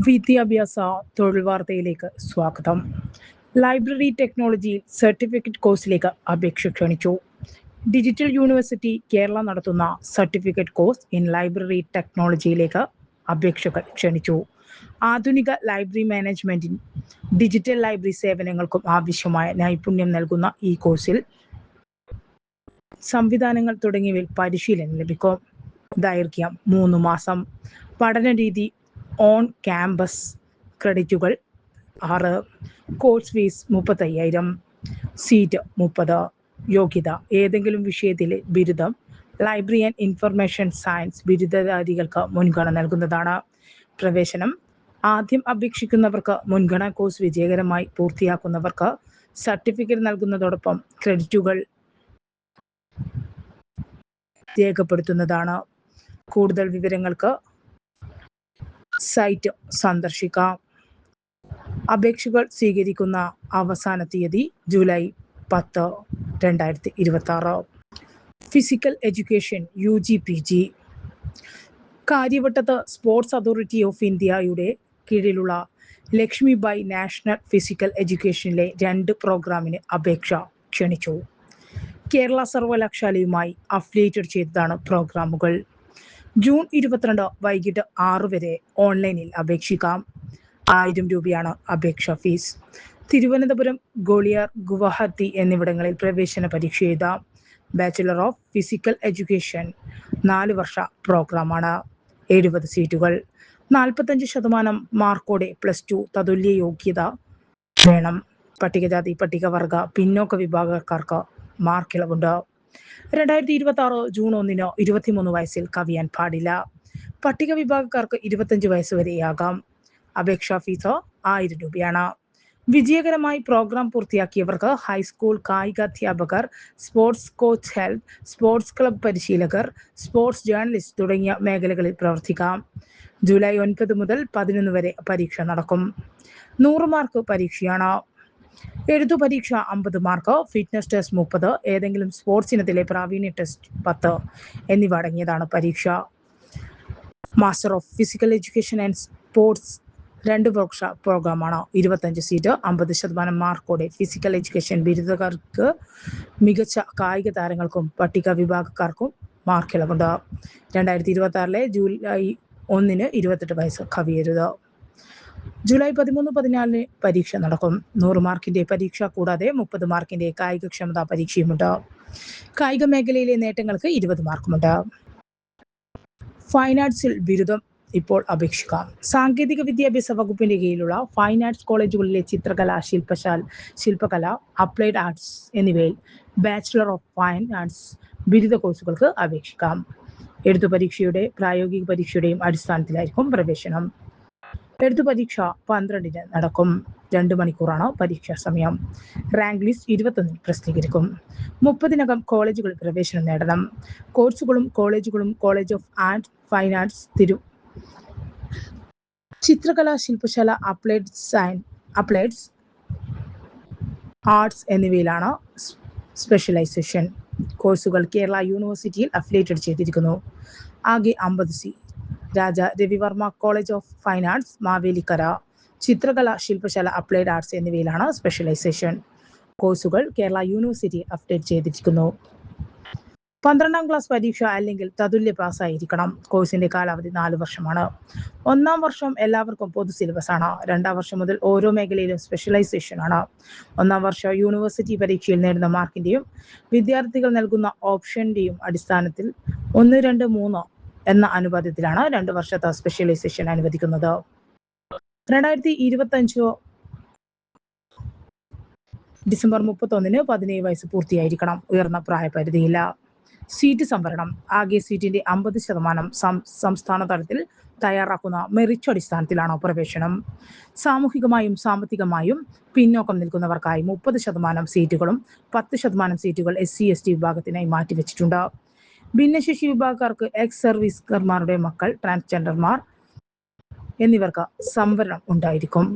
വിദ്യാഭ്യാസ തൊഴിൽ വാർത്തയിലേക്ക് സ്വാഗതം. ലൈബ്രറി ടെക്നോളജിയിൽ സർട്ടിഫിക്കറ്റ് കോഴ്സിലേക്ക് അപേക്ഷ ക്ഷണിച്ചു. ഡിജിറ്റൽ യൂണിവേഴ്സിറ്റി കേരള നടത്തുന്ന സർട്ടിഫിക്കറ്റ് കോഴ്സ് ഇൻ ലൈബ്രറി ടെക്നോളജിയിലേക്ക് അപേക്ഷകൾ ക്ഷണിച്ചു. ആധുനിക ലൈബ്രറി മാനേജ്മെന്റിനും ഡിജിറ്റൽ ലൈബ്രറി സേവനങ്ങൾക്കും ആവശ്യമായ നൈപുണ്യം നൽകുന്ന ഈ കോഴ്സിൽ സംവിധാനങ്ങൾ തുടങ്ങിയവയിൽ പരിശീലനം ലഭിക്കും. ദൈർഘ്യം 3 മാസം. പഠനരീതി ഓൺ ക്യാമ്പസ്. ക്രെഡിറ്റുകൾ 6. Course fees 35,000. സീറ്റ് 30. യോഗ്യത ഏതെങ്കിലും വിഷയത്തിലെ ബിരുദം. ലൈബ്രറി ആൻഡ് ഇൻഫർമേഷൻ സയൻസ് ബിരുദധാരികൾക്ക് മുൻഗണന നൽകുന്നതാണ്. പ്രവേശനം ആദ്യം അപേക്ഷിക്കുന്നവർക്ക്, മുൻഗണനാ കോഴ്സ് വിജയകരമായി പൂർത്തിയാക്കുന്നവർക്ക് സർട്ടിഫിക്കറ്റ് നൽകുന്നതോടൊപ്പം ക്രെഡിറ്റുകൾ രേഖപ്പെടുത്തുന്നതാണ്. കൂടുതൽ വിവരങ്ങൾക്ക് സൈറ്റ് സന്ദർശിക്കാം. അപേക്ഷകൾ സ്വീകരിക്കുന്ന അവസാന തീയതി July 10, 2026. Physical education UG PG. കാര്യവട്ടത്ത് സ്പോർട്സ് അതോറിറ്റി ഓഫ് ഇന്ത്യയുടെ കീഴിലുള്ള ലക്ഷ്മിബായി നാഷണൽ ഫിസിക്കൽ എഡ്യൂക്കേഷനിലെ 2 പ്രോഗ്രാമിന് അപേക്ഷ ക്ഷണിച്ചു. കേരള സർവകലാശാലയുമായി അഫിലിയേറ്റഡ് ചെയ്തതാണ് പ്രോഗ്രാമുകൾ. ജൂൺ 22 വൈകിട്ട് 6 വരെ ഓൺലൈനിൽ അപേക്ഷിക്കാം. 1000 രൂപയാണ് അപേക്ഷാ ഫീസ്. തിരുവനന്തപുരം, ഗോളിയാർ, ഗുവാഹത്തി എന്നിവിടങ്ങളിൽ പ്രവേശന പരീക്ഷ എഴുതാം. ബാച്ചിലർ ഓഫ് ഫിസിക്കൽ എഡ്യൂക്കേഷൻ 4 വർഷ പ്രോഗ്രാമാണ്. 70 സീറ്റുകൾ. 45% മാർക്കോടെ +2 തതുല്യ യോഗ്യത വേണം. പട്ടികജാതി, പട്ടികവർഗ, പിന്നോക്ക വിഭാഗക്കാർക്ക് മാർക്കിളവുണ്ട്. 2026 ജൂൺ 1 23 വയസ്സിൽ കവിയാൻ പാടില്ല. പട്ടിക വിഭാഗക്കാർക്ക് 25 വയസ്സ് വരെയാകാം. അപേക്ഷാ ഫീസ് 1000 രൂപയാണ്. വിജയകരമായി പ്രോഗ്രാം പൂർത്തിയാക്കിയവർക്ക് ഹൈസ്കൂൾ കായികാധ്യാപകർ, sports coach, health, sports club പരിശീലകർ, സ്പോർട്സ് ജേർണലിസ്റ്റ് തുടങ്ങിയ മേഖലകളിൽ പ്രവർത്തിക്കാം. ജൂലൈ 9 മുതൽ 11 വരെ പരീക്ഷ നടക്കും. 100 മാർക്ക് പരീക്ഷയാണ്. എഴുത്തു പരീക്ഷ 50 മാർക്ക്, ഫിറ്റ്നസ് ടെസ്റ്റ് 30, ഏതെങ്കിലും സ്പോർട്സ് ഇനത്തിലെ പ്രാവീണ്യ ടെസ്റ്റ് 10 എന്നിവ അടങ്ങിയതാണ് പരീക്ഷ. Master of physical education and sports 2 വർഷ പ്രോഗ്രാമാണ്. 25 സീറ്റ്. 50% മാർക്കോടെ ഫിസിക്കൽ എഡ്യൂക്കേഷൻ ബിരുദക്കാർക്ക്, മികച്ച കായിക താരങ്ങൾക്കും പട്ടിക വിഭാഗക്കാർക്കും മാർക്കിളവുണ്ട്. 2026 ജൂലൈ 1 28 വയസ്സ് കവിയരുത്. ജൂലൈ 13, 14 പരീക്ഷ നടക്കും. 100 മാർക്കിന്റെ പരീക്ഷ കൂടാതെ 30 മാർക്കിന്റെ കായികക്ഷമതാ പരീക്ഷയുമുണ്ട്. കായിക മേഖലയിലെ നേട്ടങ്ങൾക്ക് 20 മാർക്കുമുണ്ട്. ഫൈൻ ആർട്സിൽ ബിരുദം ഇപ്പോൾ അപേക്ഷിക്കാം. സാങ്കേതിക വിദ്യാഭ്യാസ വകുപ്പിന്റെ കീഴിലുള്ള ഫൈൻ ആർട്സ് കോളേജുകളിലെ ചിത്രകല, ശില്പകല, അപ്ലൈഡ് ആർട്സ് എന്നിവയിൽ ബാച്ചിലർ ഓഫ് ഫൈൻ ആർട്സ് ബിരുദ കോഴ്സുകൾക്ക് അപേക്ഷിക്കാം. എഴുത്തു പരീക്ഷയുടെ പ്രായോഗിക പരീക്ഷയുടെയും അടിസ്ഥാനത്തിലായിരിക്കും പ്രവേശനം. എഴുത്തു പരീക്ഷ 12 നടക്കും. 2 മണിക്കൂറാണ് പരീക്ഷാ സമയം. റാങ്ക് ലിസ്റ്റ് 21 പ്രസിദ്ധീകരിക്കും. 30-നകം കോളേജുകളിൽ പ്രവേശനം നേടണം. കോഴ്സുകളും കോളേജുകളും college of art, fine arts, ചിത്രകല, ശില്പശാല, അപ്ലൈഡ്സ് ആർട്സ് എന്നിവയിലാണ് സ്പെഷ്യലൈസേഷൻ. കോഴ്സുകൾ കേരള യൂണിവേഴ്സിറ്റിയിൽ അഫിലിയേറ്റഡ് ചെയ്തിരിക്കുന്നു. ആകെ 50 seat. Raja Ravivarma college of fine arts, Mavelikkara. ചിത്രകല, ശില്പശാല, അപ്ലൈഡ് ആർട്സ് എന്നിവയിലാണ് സ്പെഷ്യലൈസേഷൻ. കോഴ്സുകൾ കേരള യൂണിവേഴ്സിറ്റി അഫിലിയേറ്റ് ചെയ്തിരിക്കുന്നു. 12ാം ക്ലാസ് പരീക്ഷ അല്ലെങ്കിൽ തതുല്യ പാസ്സായിരിക്കണം. കോഴ്സിന്റെ കാലാവധി 4 വർഷമാണ്. 1ാം വർഷം എല്ലാവർക്കും പൊതു സിലബസാണ്. 2ാം വർഷം മുതൽ ഓരോ മേഖലയിലും സ്പെഷ്യലൈസേഷൻ ആണ്. 1ാം വർഷ യൂണിവേഴ്സിറ്റി പരീക്ഷയിൽ നേടുന്ന മാർക്കിന്റെയും വിദ്യാർത്ഥികൾ നൽകുന്ന ഓപ്ഷന്റെയും അടിസ്ഥാനത്തിൽ 1, 2, 3 എന്ന അനുപാതത്തിലാണ് 2 വർഷത്തെ സ്പെഷ്യലൈസേഷൻ അനുവദിക്കുന്നത്. 2025 ഡിസംബർ 31 17 വയസ്സ് പൂർത്തിയായിരിക്കണം. ഉയർന്ന പ്രായപരിധിയില്ല. സീറ്റ് സംവരണം. ആകെ സീറ്റിന്റെ 50% സംസ്ഥാന തലത്തിൽ തയ്യാറാക്കുന്ന മെറിറ്റ് അടിസ്ഥാനത്തിലാണ് പ്രവേശനം. സാമൂഹികമായും സാമ്പത്തികമായും പിന്നോക്കം നിൽക്കുന്നവർക്കായി 30% സീറ്റുകളും 10% സീറ്റുകൾ SC ST വിഭാഗത്തിനായി മാറ്റിവെച്ചിട്ടുണ്ട്. ഭിന്നശേഷി വിഭാഗക്കാർക്ക്, എക്സ് സർവീസുകാരുടെ മക്കൾ, ട്രാൻസ്ജെൻഡർമാർ എന്നിവർക്ക് സംവരണം ഉണ്ടായിരിക്കും.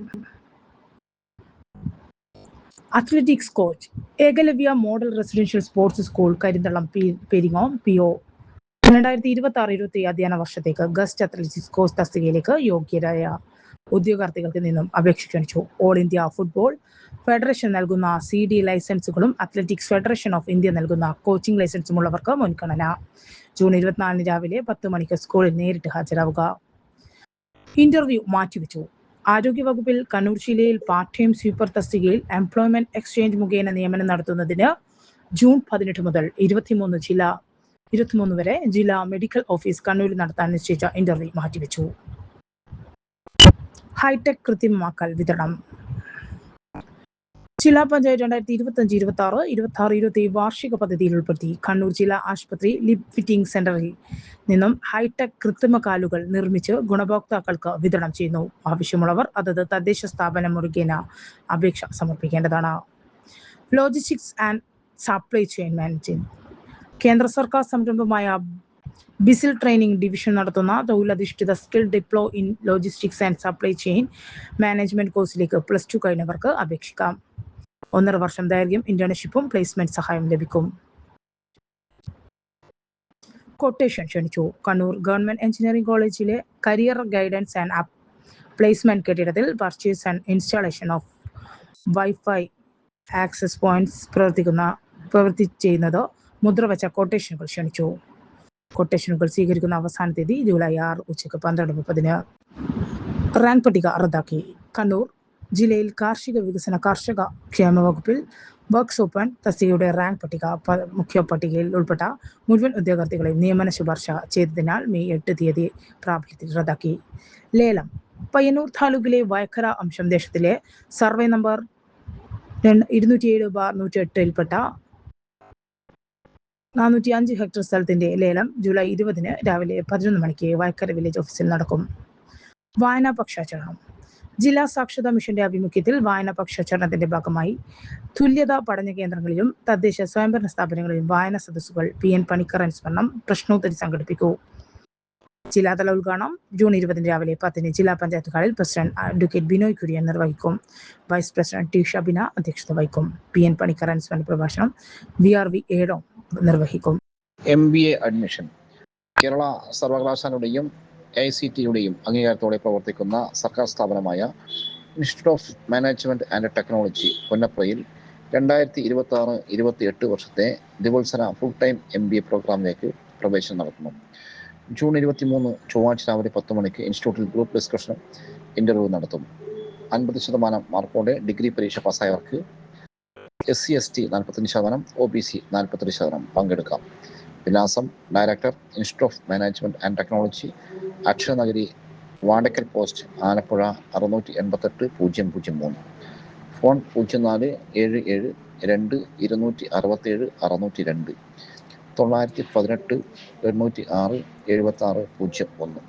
Athletics coach. Ekalavya model residential sports school, Karinthalam, Peringome, PO. 2026-27 അധ്യയന വർഷത്തേക്ക് ഗസ്റ്റ് അത്ലറ്റിക്സ് കോച്ച് തസ്തികയിലേക്ക് യോഗ്യരായ ഉദ്യോഗാർത്ഥികൾക്ക് നിന്നും അപേക്ഷ ക്ഷണിച്ചു. ഓൾ ഇന്ത്യ ഫുട്ബോൾ ഫെഡറേഷൻ നൽകുന്ന CD ലൈസൻസുകളും അത്ലറ്റിക്സ് ഫെഡറേഷൻ ഓഫ് ഇന്ത്യ നൽകുന്ന കോച്ചിംഗ് ലൈസൻസുമുള്ളവർക്ക് മുൻഗണന. ജൂൺ 24 രാവിലെ 10 മണിക്ക് സ്കൂളിൽ നേരിട്ട് ഹാജരാവുക. ഇന്റർവ്യൂ മാറ്റിവെച്ചു. ആരോഗ്യവകുപ്പിൽ കണ്ണൂർ ജില്ലയിൽ പാർട്ട് ടൈം സ്വീപ്പർ തസ്തികയിൽ എംപ്ലോയ്മെന്റ് എക്സ്ചേഞ്ച് മുഖേന നിയമനം നടത്തുന്നതിന് ജൂൺ 18 മുതൽ 23 വരെ ജില്ലാ മെഡിക്കൽ ഓഫീസ് കണ്ണൂരിൽ നടത്താൻ നിശ്ചയിച്ച ഇന്റർവ്യൂ മാറ്റിവെച്ചു. ഹൈടെക് കൃത്രിമമാക്കൽ വിതരണം. ജില്ലാ പഞ്ചായത്ത് 2025-26 വാർഷിക പദ്ധതിയിൽ ഉൾപ്പെടുത്തി കണ്ണൂർ ജില്ലാ ആശുപത്രി ലിപ് ഫിറ്റിംഗ് സെന്ററിൽ നിന്നും ഹൈടെക് കൃത്രിമ കാലുകൾ നിർമ്മിച്ച് ഗുണഭോക്താക്കൾക്ക് വിതരണം ചെയ്യുന്നു. ആവശ്യമുള്ളവർ അതത് തദ്ദേശ സ്ഥാപനം മുഖേന അപേക്ഷ സമർപ്പിക്കേണ്ടതാണ്. Logistics and supply chain management. കേന്ദ്ര സർക്കാർ സംരംഭമായ ബിസിൽ ട്രെയിനിംഗ് ഡിവിഷൻ നടത്തുന്ന തൊഴിലധിഷ്ഠിത skill diploma in logistics and supply chain management കോഴ്സിലേക്ക് +2 കഴിഞ്ഞവർക്ക് അപേക്ഷിക്കാം. 1.5 വർഷം ദൈർഘ്യം ഇന്റേൺഷിപ്പും പ്ലേസ്മെന്റ് സഹായം ലഭിക്കും. കൊട്ടേഷൻ ക്ഷണിച്ചു. കണ്ണൂർ ഗവൺമെന്റ് എഞ്ചിനീയറിംഗ് കോളേജിലെ കരിയർ ഗൈഡൻസ് ആൻഡ് പ്ലേസ്മെന്റ് കെട്ടിടത്തിൽ purchase and installation of wifi access points പ്രവൃത്തി ചെയ്യുന്നത് മുദ്രവച്ച കൊട്ടേഷനുകൾ ക്ഷണിച്ചു. കൊട്ടേഷനുകൾ സ്വീകരിക്കുന്ന അവസാന തീയതി ജൂലൈ 6 ഉച്ചയ്ക്ക് 12:30. റാങ്ക് പട്ടിക റദ്ദാക്കി. കണ്ണൂർ ജില്ലയിൽ കാർഷിക വികസന കർഷക ക്ഷേമ വകുപ്പിൽ വർക്ക്സ് ഓപ്പൺ തസ്തികയുടെ റാങ്ക് പട്ടിക മുഖ്യ പട്ടികയിൽ ഉൾപ്പെട്ട മുഴുവൻ ഉദ്യോഗാർത്ഥികളെയും നിയമന ശുപാർശ ചെയ്തതിനാൽ മെയ് 8 തീയതി പ്രാബല്യത്തിൽ റദ്ദാക്കി. ലേലം. പയ്യന്നൂർ താലൂക്കിലെ വയക്കര അംശം ദേശത്തിലെ സർവേ നമ്പർ 207/108 405 ഹെക്ടർ സ്ഥലത്തിന്റെ ലേലം ജൂലൈ 20 രാവിലെ 11 മണിക്ക് വയക്കര വില്ലേജ് ഓഫീസിൽ നടക്കും. വായനാ പക്ഷാചരണം. ജില്ലാ സാക്ഷരതാ മിഷന്റെ ആഭിമുഖ്യത്തിൽ വായനാ പക്ഷാചരണത്തിന്റെ ഭാഗമായി തുല്യതാ പഠന കേന്ദ്രങ്ങളിലും തദ്ദേശ സ്വയംഭരണ സ്ഥാപനങ്ങളിലും വായനാ സദസ്സുകൾ PN പണിക്കർ അനുസ്മരണം പ്രശ്നോത്തരി സംഘടിപ്പിക്കും. ജില്ലാതല ഉദ്ഘാടനം ജൂൺ 20 രാവിലെ 10 ജില്ലാ പഞ്ചായത്ത് ഹാളിൽ പ്രസിഡന്റ് അഡ്വക്കേറ്റ് ബിനോയ് കുര്യൻ നിർവഹിക്കും. വൈസ് പ്രസിഡന്റ് T ഷബിന അധ്യക്ഷത വഹിക്കും. PN പണിക്കർ അനുസ്മരണ പ്രഭാഷണം VRV ഏടോം നിർവഹിക്കും. MBA admission. കേരള സർവകലാശാലയുടെയും AICTEയുടെയും അംഗീകാരത്തോടെ പ്രവർത്തിക്കുന്ന സർക്കാർ സ്ഥാപനമായ institute of management and technology പുന്നപ്രയിൽ 2026-28 വർഷത്തെ ദിവത്സര ഫുൾ ടൈം MBA പ്രോഗ്രാമിലേക്ക് പ്രവേശനം നടത്തുന്നു. ജൂൺ 23 ചൊവ്വാഴ്ച രാവിലെ 10 മണിക്ക് ഇൻസ്റ്റിറ്റ്യൂട്ടിൽ ഗ്രൂപ്പ് ഡിസ്കഷനും ഇന്റർവ്യൂ നടത്തും. 50% മാർക്കോടെ ഡിഗ്രി പരീക്ഷ പാസ്സായവർക്ക് SC/ST 45%, OBC 42% പങ്കെടുക്കാം. വിലാസം: director, institute of management and technology, അക്ഷരനഗരി, Vadakkal post, Alappuzha 688-003. Phone 0477-267-602 918-806-7601.